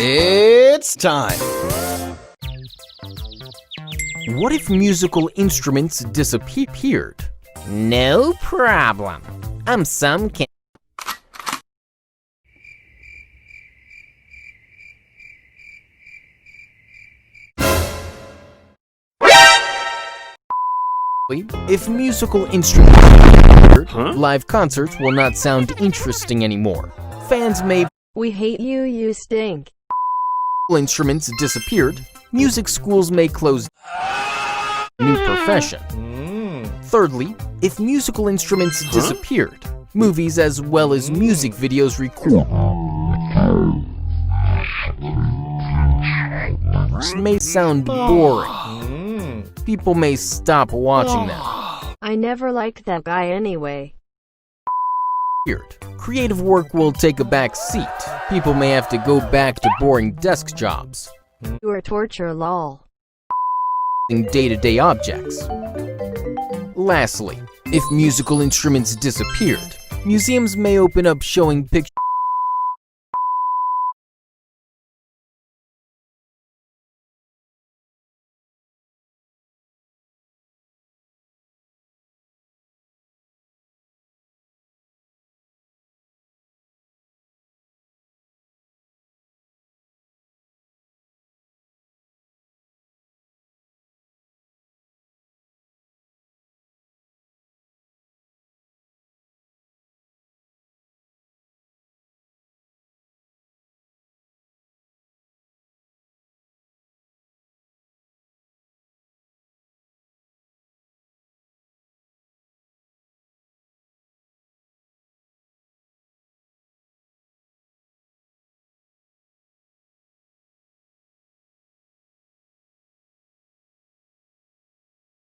It's time! What if musical instruments disappeared? No problem. Aumsum can. If musical instruments disappeared, live concerts will not sound interesting anymore. Fans may. We hate you, you stink. Instruments disappeared, music schools may close. New profession. Thirdly, if musical instruments disappeared, movies as well as music videos may sound boring. People may stop watching them. I never liked that guy anyway. Creative work will take a back seat. People may have to go back to boring desk jobs. You are torture, lol. Day-to-day objects. Lastly, if musical instruments disappeared, museums may open up showing pictures